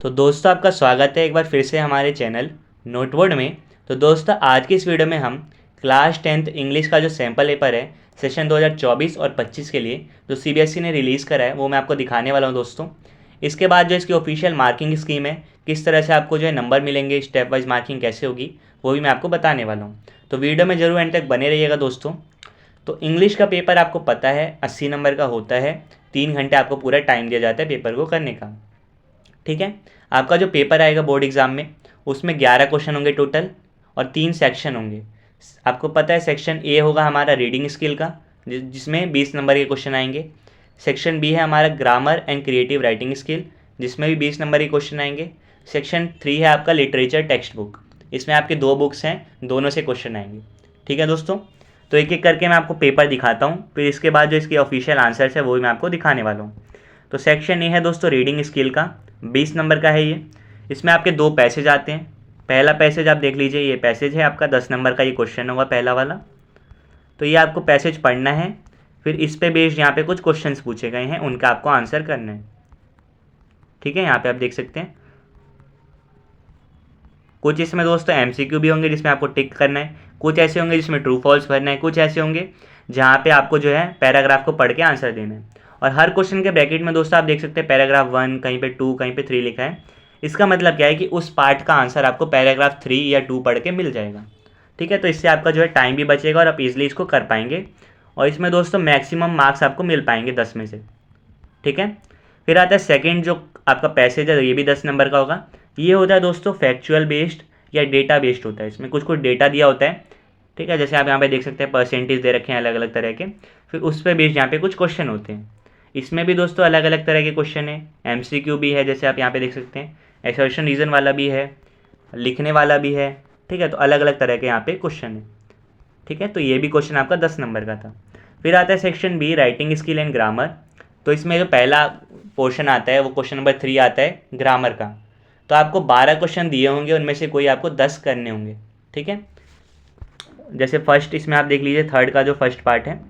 तो दोस्तों आपका स्वागत है एक बार फिर से हमारे चैनल नोटबोर्ड में। तो दोस्तों आज की इस वीडियो में हम क्लास 10th इंग्लिश का जो सैम्पल पेपर है सेशन 2024 और 25 के लिए जो सीबीएसई ने रिलीज़ करा है वो मैं आपको दिखाने वाला हूँ दोस्तों। इसके बाद जो इसकी ऑफिशियल मार्किंग स्कीम है, किस तरह से आपको जो है नंबर मिलेंगे, स्टेप वाइज मार्किंग कैसे होगी, वो भी मैं आपको बताने वाला हूँ। तो वीडियो में ज़रूर एंड तक बने रहिएगा दोस्तों। तो इंग्लिश का पेपर आपको पता है 80 नंबर का होता है। 3 घंटे आपको पूरा टाइम दिया जाता है पेपर को करने का। ठीक है, आपका जो पेपर आएगा बोर्ड एग्ज़ाम में उसमें 11 क्वेश्चन होंगे टोटल और 3 सेक्शन होंगे। आपको पता है सेक्शन ए होगा हमारा रीडिंग स्किल का, जिसमें 20 नंबर के क्वेश्चन आएंगे। सेक्शन बी है हमारा grammar and creative writing skill, जिसमें भी 20 नंबर के क्वेश्चन आएंगे। सेक्शन 3 है आपका लिटरेचर टेक्स्ट बुक, इसमें आपके 2 बुक्स हैं, दोनों से क्वेश्चन आएंगे। ठीक है दोस्तों, तो एक एक करके मैं आपको पेपर दिखाता हूँ, फिर इसके बाद जो इसके ऑफिशियल आंसर्स है वो भी मैं आपको दिखाने वाला हूँ। तो सेक्शन ए है दोस्तों रीडिंग स्किल का, 20 नंबर का है ये। इसमें आपके 2 पैसेज आते हैं। पहला पैसेज आप देख लीजिए, ये पैसेज है आपका 10 नंबर का, ये क्वेश्चन होगा पहला वाला। तो ये आपको पैसेज पढ़ना है, फिर इस पे बेस्ड यहाँ पे कुछ क्वेश्चंस पूछे गए हैं, उनका आपको आंसर करना है। ठीक है, यहाँ पे आप देख सकते हैं कुछ इसमें दोस्तों एमसीक्यू भी होंगे जिसमें आपको टिक करना है, कुछ ऐसे होंगे जिसमें ट्रू फॉल्स भरना है, कुछ ऐसे होंगे जहाँ पे आपको जो है पैराग्राफ को पढ़ के आंसर देना है। और हर क्वेश्चन के ब्रैकेट में दोस्तों आप देख सकते हैं पैराग्राफ 1, कहीं पे 2, कहीं पे 3 लिखा है। इसका मतलब क्या है कि उस पार्ट का आंसर आपको पैराग्राफ 3 या 2 पढ़ के मिल जाएगा। ठीक है, तो इससे आपका जो है टाइम भी बचेगा और आप इजिली इसको कर पाएंगे। और इसमें दोस्तों मैक्सिमम मार्क्स आपको मिल पाएंगे 10 में से। ठीक है, फिर आता है सेकेंड जो आपका पैसेज है, ये भी 10 नंबर का होगा। ये होता है दोस्तों फैक्चुअल बेस्ड या डेटा बेस्ड होता है। इसमें कुछ कुछ डेटा दिया होता है। ठीक है, जैसे आप यहाँ पे देख सकते हैं परसेंटेज दे रखे हैं अलग अलग तरह के, फिर उस पर बेस्ड यहाँ पे कुछ क्वेश्चन होते हैं। इसमें भी दोस्तों अलग अलग तरह के क्वेश्चन है, एमसीक्यू भी है जैसे आप यहाँ पे देख सकते हैं, एक्सर्शन रीजन वाला भी है, लिखने वाला भी है। ठीक है, तो अलग अलग तरह के यहाँ पे क्वेश्चन है। ठीक है, तो ये भी क्वेश्चन आपका 10 नंबर का था। फिर आता है section be writing skill and grammar. तो इसमें जो पहला पोर्शन आता है वो क्वेश्चन नंबर 3 आता है ग्रामर का। तो आपको 12 क्वेश्चन दिए होंगे, उनमें से कोई आपको 10 करने होंगे। ठीक है, जैसे फर्स्ट इसमें आप देख लीजिए, थर्ड का जो फर्स्ट पार्ट है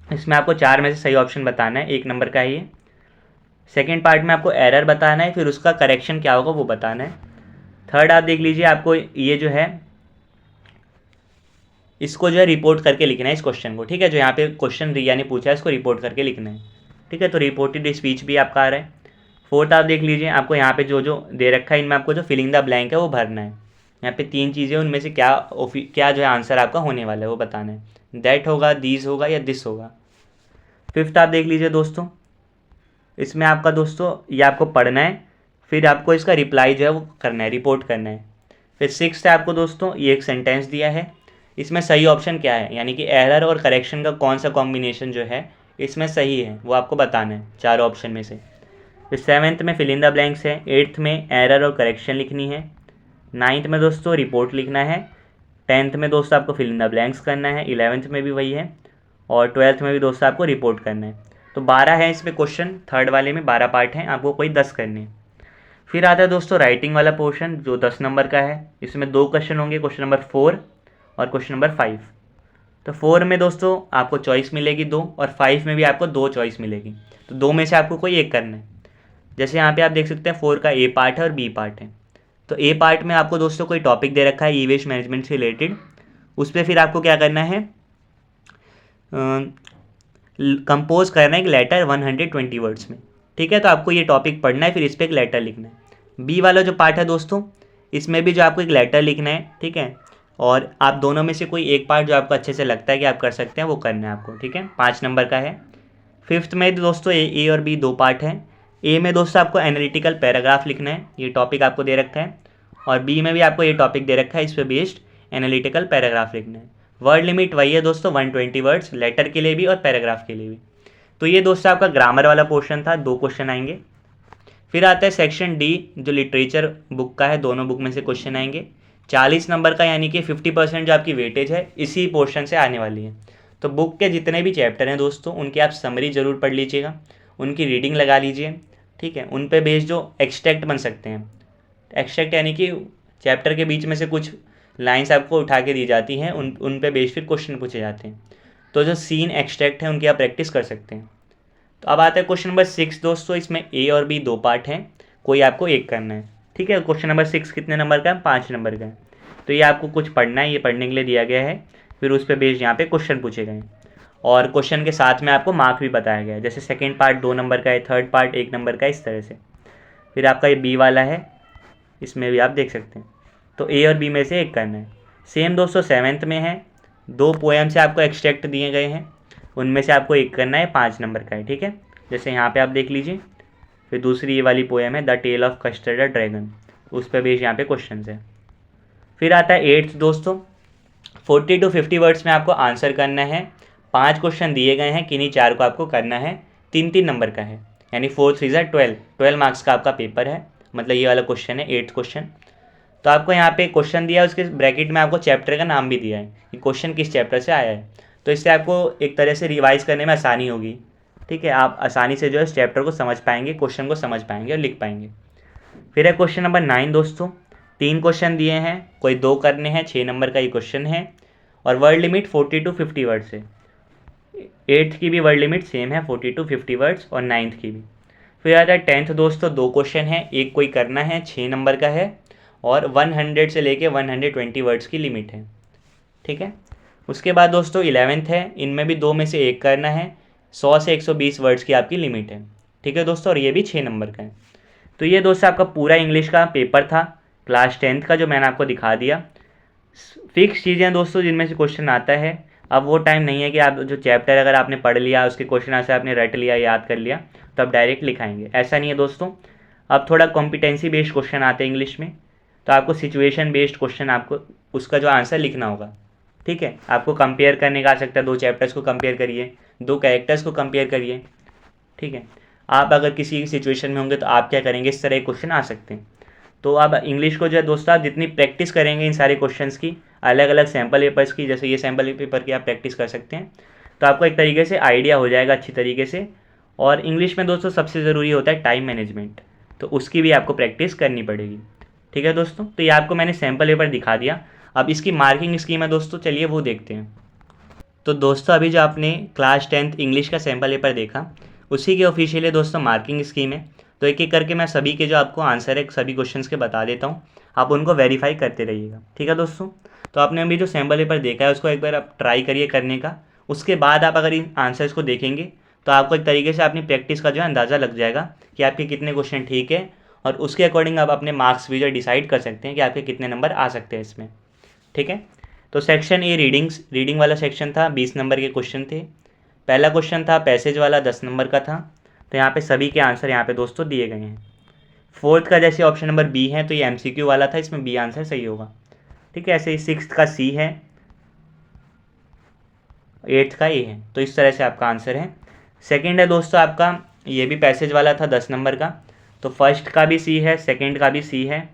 इसमें आपको 4 में से सही ऑप्शन बताना है, 1 नंबर का है ये। सेकेंड पार्ट में आपको एरर बताना है, फिर उसका करेक्शन क्या होगा वो बताना है। थर्ड आप देख लीजिए, आपको ये जो है इसको जो है रिपोर्ट करके लिखना है इस क्वेश्चन को। ठीक है, जो यहाँ पे क्वेश्चन रिया ने पूछा है इसको रिपोर्ट करके लिखना है। ठीक है, तो रिपोर्टेड स्पीच भी आपका आ रहा है। फोर्थ आप देख लीजिए, आपको यहाँ पे जो जो दे रखा है इनमें आपको जो फिलिंग द ब्लैंक है वो भरना है। यहाँ पे 3 चीज़ें, उनमें से क्या जो है आंसर आपका होने वाला है वो बताना है। दैट होगा, दीज होगा या दिस होगा। फिफ्थ आप देख लीजिए दोस्तों, इसमें आपका दोस्तों ये आपको पढ़ना है, फिर आपको इसका रिप्लाई जो है वो करना है, रिपोर्ट करना है। फिर सिक्स्थ है आपको दोस्तों ये एक सेंटेंस दिया है, इसमें सही ऑप्शन क्या है, यानी कि एरर और करेक्शन का कौन सा कॉम्बिनेशन जो है इसमें सही है वो आपको बताना है 4 ऑप्शन में से। फिर सेवन्थ में फिल इन द ब्लैंक्स है, एट्थ में एरर और करेक्शन लिखनी है, नाइन्थ में दोस्तों रिपोर्ट लिखना है, 10th में दोस्तों आपको फिल इन द ब्लैंक्स करना है, 11th में भी वही है, और 12th में भी दोस्तों आपको रिपोर्ट करना है। तो 12 है इसमें क्वेश्चन, थर्ड वाले में 12 पार्ट हैं, आपको कोई 10 करने हैं। फिर आता है दोस्तों राइटिंग वाला पोर्शन जो 10 नंबर का है। इसमें 2 क्वेश्चन होंगे, क्वेश्चन नंबर 4 और क्वेश्चन नंबर 5। तो 4 में दोस्तों आपको चॉइस मिलेगी 2 और 5 में भी आपको 2 चॉइस मिलेगी। तो 2 में से आपको कोई एक करना है। जैसे यहाँ पे आप देख सकते हैं 4 का ए पार्ट है और बी पार्ट है। तो ए पार्ट में आपको दोस्तों कोई टॉपिक दे रखा है ई वेस्ट मैनेजमेंट से रिलेटेड, उस पर फिर आपको क्या करना है, कंपोज करना है एक लेटर 120 वर्ड्स में। ठीक है, तो आपको ये टॉपिक पढ़ना है, फिर इस पर एक लेटर लिखना है। बी वाला जो पार्ट है दोस्तों, इसमें भी जो आपको एक लेटर लिखना है। ठीक है, और आप दोनों में से कोई एक पार्ट जो आपको अच्छे से लगता है कि आप कर सकते हैं वो करना है आपको। ठीक है, 5 नंबर का है। फिफ्थ में दोस्तों ए और बी 2 पार्ट हैं। ए में दोस्तों आपको एनालिटिकल पैराग्राफ लिखना है, ये टॉपिक आपको दे रखा है, और बी में भी आपको ये टॉपिक दे रखा है, इस पर बेस्ड एनालिटिकल पैराग्राफ लिखना है। वर्ड लिमिट वही है दोस्तों 120 वर्ड्स, लेटर के लिए भी और पैराग्राफ के लिए भी। तो ये दोस्तों आपका ग्रामर वाला पोर्शन था, 2 क्वेश्चन आएंगे। फिर आता है सेक्शन डी जो लिटरेचर बुक का है, दोनों बुक में से क्वेश्चन आएंगे 40 नंबर का, यानी कि 50% जो आपकी वेटेज है इसी पोर्शन से आने वाली है। तो बुक के जितने भी चैप्टर हैं दोस्तों उनकी आप समरी ज़रूर पढ़ लीजिएगा, उनकी रीडिंग लगा लीजिए। ठीक है, उन पे बेस्ड जो एक्सट्रैक्ट बन सकते हैं, एक्सट्रैक्ट यानी कि चैप्टर के बीच में से कुछ लाइंस आपको उठा के दी जाती हैं, उन पे बेस्ड फिर क्वेश्चन पूछे जाते हैं। तो जो सीन एक्सट्रैक्ट है उनकी आप प्रैक्टिस कर सकते हैं। तो अब आता है क्वेश्चन नंबर 6 दोस्तों, इसमें ए और बी 2 पार्ट हैं। कोई आपको एक करना है। ठीक है, क्वेश्चन नंबर 6 कितने नंबर का है? 5 नंबर का है। तो ये आपको कुछ पढ़ना है, ये पढ़ने के लिए दिया गया है। फिर उस पर बेस्ड यहाँ पे क्वेश्चन पूछे गए हैं और क्वेश्चन के साथ में आपको मार्क भी बताया गया है। जैसे सेकेंड पार्ट 2 नंबर का है, थर्ड पार्ट 1 नंबर का है, इस तरह से। फिर आपका ये बी वाला है, इसमें भी आप देख सकते हैं। तो ए और बी में से एक करना है। सेम दोस्तों 7th में है, 2 पोएम से आपको एक्सट्रैक्ट दिए गए हैं, उनमें से आपको एक करना है, 5 नंबर का है। ठीक है, जैसे यहाँ पे आप देख लीजिए। फिर दूसरी ये वाली पोएम है the tale of custard dragon, उस पर बेस्ड यहाँ पे क्वेश्चन है। फिर आता है 8th दोस्तों, 40 to 50 वर्ड्स में आपको आंसर करना है। 5 क्वेश्चन दिए गए हैं, किन्हीं 4 को आपको करना है, 3-3 नंबर का है, यानी 4 3 12 मार्क्स का आपका पेपर है। मतलब ये वाला क्वेश्चन है 8th क्वेश्चन। तो आपको यहाँ पे क्वेश्चन दिया है, उसके ब्रैकेट में आपको चैप्टर का नाम भी दिया है कि क्वेश्चन किस चैप्टर से आया है। तो इससे आपको एक तरह से रिवाइज करने में आसानी होगी। ठीक है, आप आसानी से जो है इस चैप्टर को समझ पाएंगे, क्वेश्चन को समझ पाएंगे और लिख पाएंगे। फिर है क्वेश्चन नंबर 9 दोस्तों, 3 क्वेश्चन दिए हैं, कोई 2 करने हैं, 6 नंबर का ये क्वेश्चन है और वर्ड लिमिट 40 to 50 वर्ड्स है। 8th की भी वर्ड लिमिट सेम है 40 to 50 वर्ड्स और 9th की भी। फिर आता है 10th दोस्तों, 2 क्वेश्चन है, एक कोई करना है, 6 नंबर का है और 100 से लेके 120 वर्ड्स की लिमिट है। ठीक है, उसके बाद दोस्तों 11th है, इनमें भी 2 में से एक करना है, 100 से 120 वर्ड्स की आपकी लिमिट है। ठीक है दोस्तों, और ये भी 6 नंबर का है। तो ये दोस्तों आपका पूरा इंग्लिश का पेपर था क्लास 10th का, जो मैंने आपको दिखा दिया। फिक्स चीज़ें दोस्तों जिनमें से क्वेश्चन आता है। अब वो टाइम नहीं है कि आप जो चैप्टर अगर आपने पढ़ लिया, उसके क्वेश्चन आंसर आपने रट लिया, याद कर लिया, तो आप डायरेक्ट लिखाएंगे, ऐसा नहीं है दोस्तों। अब थोड़ा कॉम्पिटेंसी बेस्ड क्वेश्चन आते हैं इंग्लिश में, तो आपको सिचुएशन बेस्ड क्वेश्चन आपको उसका जो आंसर लिखना होगा। ठीक है, आपको कंपेयर करने का आ सकता है, 2 चैप्टर्स को कंपेयर करिए, 2 कैरेक्टर्स को कंपेयर करिए। ठीक है, आप अगर किसी सिचुएशन में होंगे तो आप क्या करेंगे, इस तरह के क्वेश्चन आ सकते हैं। तो अब इंग्लिश को जो है दोस्तों, आप जितनी प्रैक्टिस करेंगे इन सारे क्वेश्चंस की, अलग अलग सैम्पल पेपर्स की, जैसे ये सैम्पल पेपर की आप प्रैक्टिस कर सकते हैं, तो आपको एक तरीके से आइडिया हो जाएगा अच्छी तरीके से। और इंग्लिश में दोस्तों सबसे ज़रूरी होता है टाइम मैनेजमेंट, तो उसकी भी आपको प्रैक्टिस करनी पड़ेगी। ठीक है दोस्तों, तो ये आपको मैंने सैम्पल पेपर दिखा दिया। अब इसकी मार्किंग स्कीम है दोस्तों, चलिए वो देखते हैं। तो दोस्तों अभी जो आपने क्लास 10th इंग्लिश का सैम्पल पेपर देखा, उसी के ऑफिशियली दोस्तों मार्किंग स्कीम है। तो एक एक करके मैं सभी के जो आपको आंसर है सभी क्वेश्चंस के बता देता हूँ, आप उनको वेरीफाई करते रहिएगा। ठीक है दोस्तों, तो आपने अभी जो सैम्पल पेपर देखा है उसको एक बार आप ट्राई करिए करने का। उसके बाद आप अगर इन आंसर्स को देखेंगे तो आपको एक तरीके से अपनी प्रैक्टिस का जो है अंदाज़ा लग जाएगा कि आपके कितने क्वेश्चन ठीक है, और उसके अकॉर्डिंग आप अपने मार्क्स भी जो डिसाइड कर सकते हैं कि आपके कितने नंबर आ सकते हैं इसमें। ठीक है, तो सेक्शन ए रीडिंग वाला सेक्शन था, 20 नंबर के क्वेश्चन थे। पहला क्वेश्चन था पैसेज वाला, 10 नंबर का था। तो यहाँ पे सभी के आंसर यहाँ पे दोस्तों दिए गए हैं। 4th का जैसे ऑप्शन नंबर बी है, तो ये MCQ वाला था, इसमें बी आंसर सही होगा। ठीक है, ऐसे ही 6th का सी है, 8th का ए है, तो इस तरह से आपका आंसर है। सेकेंड है दोस्तों आपका, ये भी पैसेज वाला था 10 नंबर का, तो फर्स्ट का भी सी है, सेकेंड का भी सी है।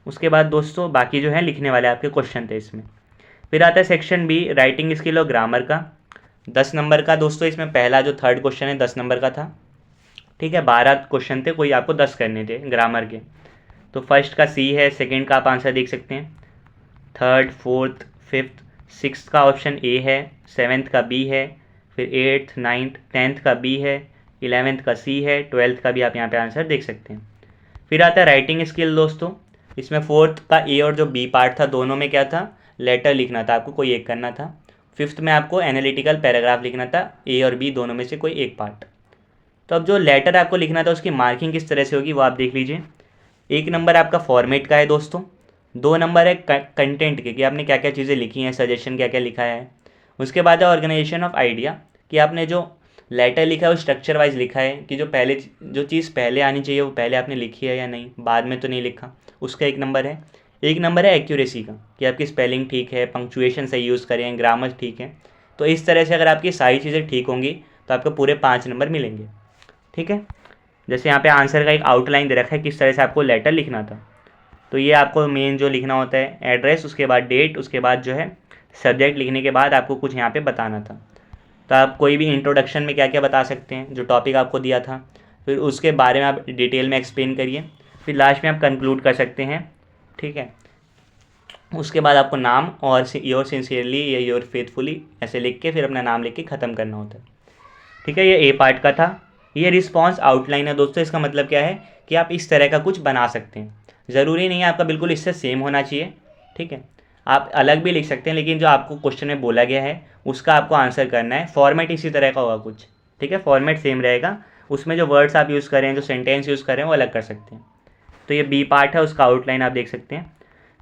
उसके बाद दोस्तों बाकी जो है लिखने वाले आपके क्वेश्चन थे इसमें। फिर आता है सेक्शन बी राइटिंग स्किल और ग्रामर का, 10 नंबर का दोस्तों। इसमें पहला जो 3rd क्वेश्चन है 10 नंबर का था। ठीक है, 12 क्वेश्चन थे, कोई आपको 10 करने थे ग्रामर के। तो फर्स्ट का सी है, सेकंड का आप आंसर देख सकते हैं, 3rd 4th 5th 6th का ऑप्शन ए है, 7th का बी है, फिर 8th 9th 10th का बी है, 11th का सी है, 12th का भी आप यहाँ पे आंसर देख सकते हैं। फिर आता है राइटिंग स्किल दोस्तों, इसमें 4th का ए और जो बी पार्ट था दोनों में क्या था, लेटर लिखना था, आपको कोई एक करना था। 5th में आपको एनालिटिकल पैराग्राफ लिखना था, ए और बी दोनों में से कोई एक पार्ट। तो अब जो लेटर आपको लिखना था उसकी मार्किंग किस तरह से होगी वो आप देख लीजिए। 1 नंबर आपका फॉर्मेट का है दोस्तों, 2 नंबर है कंटेंट के, कि आपने क्या क्या चीज़ें लिखी हैं, सजेशन क्या क्या लिखा है। उसके बाद है ऑर्गेनाइजेशन ऑफ आइडिया, कि आपने जो लेटर लिखा है वो स्ट्रक्चर वाइज लिखा है, कि जो चीज़ पहले आनी चाहिए वो पहले आपने लिखी है या नहीं, बाद में तो नहीं लिखा, उसका 1 नंबर है। 1 नंबर है एक्यूरेसी का, कि आपकी स्पेलिंग ठीक है, पंक्चुएशन सही यूज़ करें, ग्रामर ठीक है। तो इस तरह से अगर आपकी सारी चीज़ें ठीक होंगी तो आपको पूरे 5 नंबर मिलेंगे। ठीक है, जैसे यहाँ पे आंसर का एक आउटलाइन दे रखा है किस तरह से आपको लेटर लिखना था। तो ये आपको मेन जो लिखना होता है एड्रेस, उसके बाद डेट, उसके बाद जो है सब्जेक्ट लिखने के बाद आपको कुछ यहाँ पे बताना था। तो आप कोई भी इंट्रोडक्शन में क्या क्या बता सकते हैं, जो टॉपिक आपको दिया था, फिर उसके बारे में आप डिटेल में एक्सप्लेन करिए, फिर लास्ट में आप कंक्लूड कर सकते हैं। ठीक है, उसके बाद आपको नाम और योर सिंसियरली या योर फेथफुली ऐसे लिख के फिर अपना नाम लिख के ख़त्म करना होता है। ठीक है, ये ए पार्ट का था। ये रिस्पॉन्स आउटलाइन है दोस्तों, इसका मतलब क्या है कि आप इस तरह का कुछ बना सकते हैं। ज़रूरी नहीं है आपका बिल्कुल इससे सेम होना चाहिए, ठीक है, आप अलग भी लिख सकते हैं, लेकिन जो आपको क्वेश्चन में बोला गया है उसका आपको आंसर करना है। फॉर्मेट इसी तरह का होगा कुछ, ठीक है, फॉर्मेट सेम रहेगा, उसमें जो वर्ड्स आप यूज़ करें, जो सेंटेंस यूज़ करें वो अलग कर सकते हैं। तो ये बी पार्ट है, उसका आउटलाइन आप देख सकते हैं।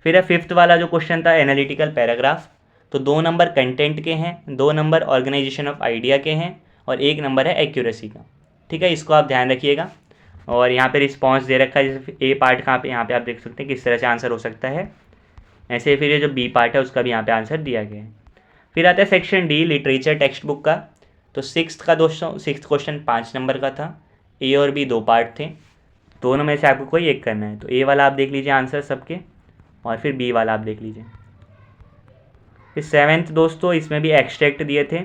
फिर है फिफ्थ वाला जो क्वेश्चन था, एनालिटिकल पैराग्राफ। तो 2 नंबर कंटेंट के हैं, 2 नंबर ऑर्गेनाइजेशन ऑफ आइडिया के हैं और 1 नंबर है एक्यूरेसी का, ठीक है, इसको आप ध्यान रखिएगा। और यहाँ पे रिस्पॉन्स दे रखा है, जैसे ए पार्ट का यहाँ पे आप देख सकते हैं किस तरह से आंसर हो सकता है। ऐसे फिर ये जो बी पार्ट है उसका भी यहाँ पे आंसर दिया गया है। फिर आता है section D, literature text book का। तो सिक्स्थ का दोस्तों, सिक्स्थ क्वेश्चन 5 नंबर का था। ए और बी 2 पार्ट थे, दोनों में से आपको कोई एक करना है। तो ए वाला आप देख लीजिए आंसर सबके, और फिर बी वाला आप देख लीजिए। फिर सेवेंथ दोस्तों, इसमें भी एक्सट्रैक्ट दिए थे,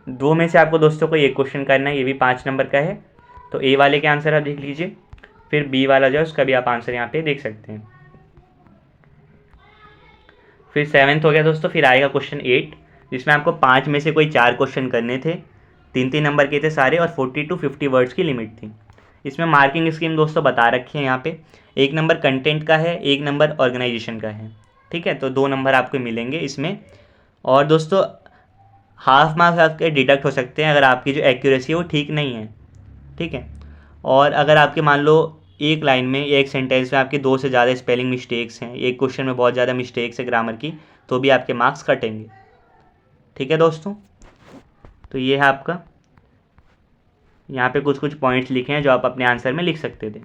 2 में से आपको दोस्तों कोई एक क्वेश्चन करना है, ये भी 5 नंबर का है। तो ए वाले के आंसर आप देख लीजिए, फिर बी वाला जो है उसका भी आप आंसर यहाँ पे देख सकते हैं। फिर सेवेंथ हो गया दोस्तों। फिर आएगा क्वेश्चन 8, जिसमें आपको 5 में से कोई 4 क्वेश्चन करने थे, 3-3 नंबर के थे सारे, और 40 to 50 वर्ड्स की लिमिट थी। इसमें मार्किंग स्कीम दोस्तों बता रखी है यहाँ पे, 1 नंबर कंटेंट का है, 1 नंबर ऑर्गेनाइजेशन का है, ठीक है, तो 2 नंबर आपको मिलेंगे इसमें। और दोस्तों हाफ मार्क्स आपके डिडक्ट हो सकते हैं अगर आपकी जो एक्यूरेसी है वो ठीक नहीं है, ठीक है, और अगर आपके मान लो एक लाइन में या एक सेंटेंस में आपके 2 से ज़्यादा स्पेलिंग मिस्टेक्स हैं, एक क्वेश्चन में बहुत ज़्यादा मिस्टेक्स है ग्रामर की, तो भी आपके मार्क्स कटेंगे, ठीक है दोस्तों। तो ये है आपका, यहाँ पे कुछ कुछ पॉइंट्स लिखे हैं जो आप अपने आंसर में लिख सकते थे।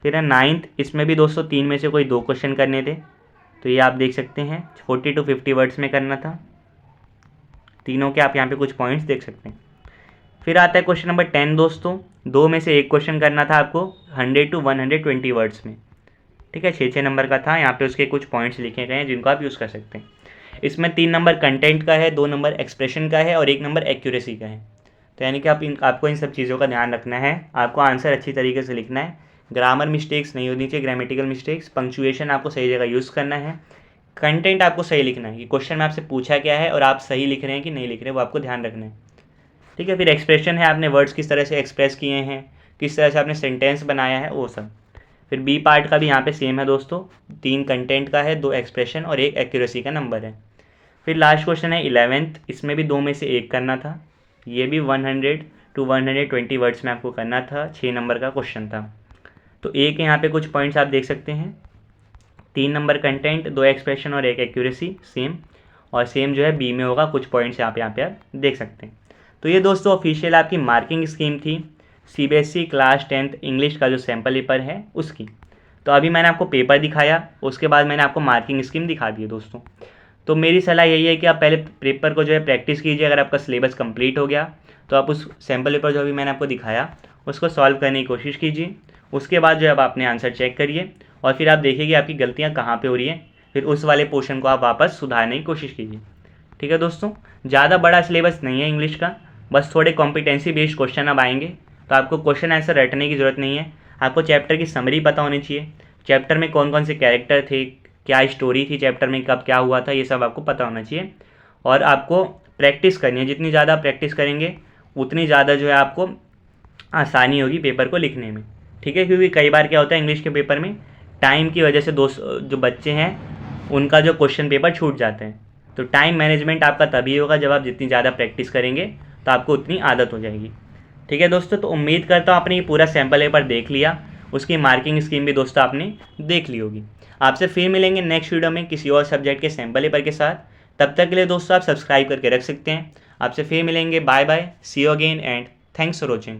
फिर है 9th, इसमें भी दोस्तों 3 में से कोई 2 क्वेश्चन करने थे, तो ये आप देख सकते हैं 40 to 50 वर्ड्स में करना था, तीनों के आप यहाँ पे कुछ पॉइंट्स देख सकते हैं। फिर आता है क्वेश्चन नंबर 10 दोस्तों, 2 में से एक क्वेश्चन करना था आपको 100 to 120 वर्ड्स में, ठीक है, 6-6 नंबर का था, यहाँ पे उसके कुछ पॉइंट्स लिखे गए हैं जिनको आप यूज़ कर सकते हैं। इसमें 3 नंबर कंटेंट का है, 2 नंबर एक्सप्रेशन का है और 1 नंबर एक्यूरेसी का है। तो यानी कि आपको इन सब चीज़ों का ध्यान रखना है, आपको आंसर अच्छी तरीके से लिखना है, ग्रामर मिस्टेक्स नहीं होनी चाहिए, ग्रामेटिकल मिस्टेक्स, पंक्चुएशन आपको सही जगह यूज़ करना है, कंटेंट आपको सही लिखना है कि क्वेश्चन में आपसे पूछा क्या है और आप सही लिख रहे हैं कि नहीं लिख रहे, वो आपको ध्यान रखना है, ठीक है। फिर एक्सप्रेशन है, आपने वर्ड्स किस तरह से एक्सप्रेस किए हैं, किस तरह से आपने सेंटेंस बनाया है, वो सब। फिर बी पार्ट का भी यहाँ पे सेम है दोस्तों, 3 कंटेंट का है, 2 एक्सप्रेशन और 1 एक्यूरेसी का नंबर है। फिर लास्ट क्वेश्चन है 11th, इसमें भी 2 में से एक करना था, ये भी 100 to 120 वर्ड्स में आपको करना था, 6 नंबर का क्वेश्चन था। तो एक यहाँ पे कुछ पॉइंट्स आप देख सकते हैं, 3 नंबर कंटेंट, 2 एक्सप्रेशन और 1 एक्यूरेसी सेम, और सेम जो है बी में होगा, कुछ पॉइंट्स यहाँ पे आप देख सकते हैं। तो ये दोस्तों ऑफिशियल आपकी मार्किंग स्कीम थी सीबीएसई क्लास 10th इंग्लिश का जो सैम्पल पेपर है उसकी। तो अभी मैंने आपको पेपर दिखाया, उसके बाद मैंने आपको मार्किंग स्कीम दिखा दी है दोस्तों। तो मेरी सलाह यही है कि आप पहले पेपर को जो है प्रैक्टिस कीजिए, अगर आपका सिलेबस कंप्लीट हो गया तो आप उस सैम्पल पेपर जो अभी मैंने आपको दिखाया उसको सॉल्व करने की कोशिश कीजिए, उसके बाद जो है आप अपने आंसर चेक करिए और फिर आप देखिए कि आपकी गलतियाँ कहाँ पे हो रही हैं, फिर उस वाले पोर्शन को आप वापस सुधारने की कोशिश कीजिए, ठीक है दोस्तों। ज़्यादा बड़ा सिलेबस नहीं है इंग्लिश का, बस थोड़े कॉम्पिटेंसी बेस्ड क्वेश्चन अब आएंगे, तो आपको क्वेश्चन आंसर रटने की ज़रूरत नहीं है, आपको चैप्टर की समरी पता होनी चाहिए, चैप्टर में कौन कौन से कैरेक्टर थे, क्या स्टोरी थी चैप्टर में, कब क्या हुआ था, ये सब आपको पता होना चाहिए। और आपको प्रैक्टिस करनी है, जितनी ज़्यादा प्रैक्टिस करेंगे उतनी ज़्यादा जो है आपको आसानी होगी पेपर को लिखने में, ठीक है। क्योंकि कई बार क्या होता है इंग्लिश के पेपर में टाइम की वजह से जो बच्चे हैं उनका जो क्वेश्चन पेपर छूट जाते हैं। तो टाइम मैनेजमेंट आपका तभी होगा जब आप जितनी ज़्यादा प्रैक्टिस करेंगे, तो आपको उतनी आदत हो जाएगी, ठीक है दोस्तों। तो उम्मीद करता हूँ आपने ये पूरा सैम्पल पेपर देख लिया, उसकी मार्किंग स्कीम भी दोस्तों आपने देख ली होगी। आपसे फिर मिलेंगे नेक्स्ट वीडियो में किसी और सब्जेक्ट के सैम्पल पेपर के साथ, तब तक के लिए दोस्तों आप सब्सक्राइब करके रख सकते हैं। आपसे फिर मिलेंगे, bye bye, see you again and thanks for watching.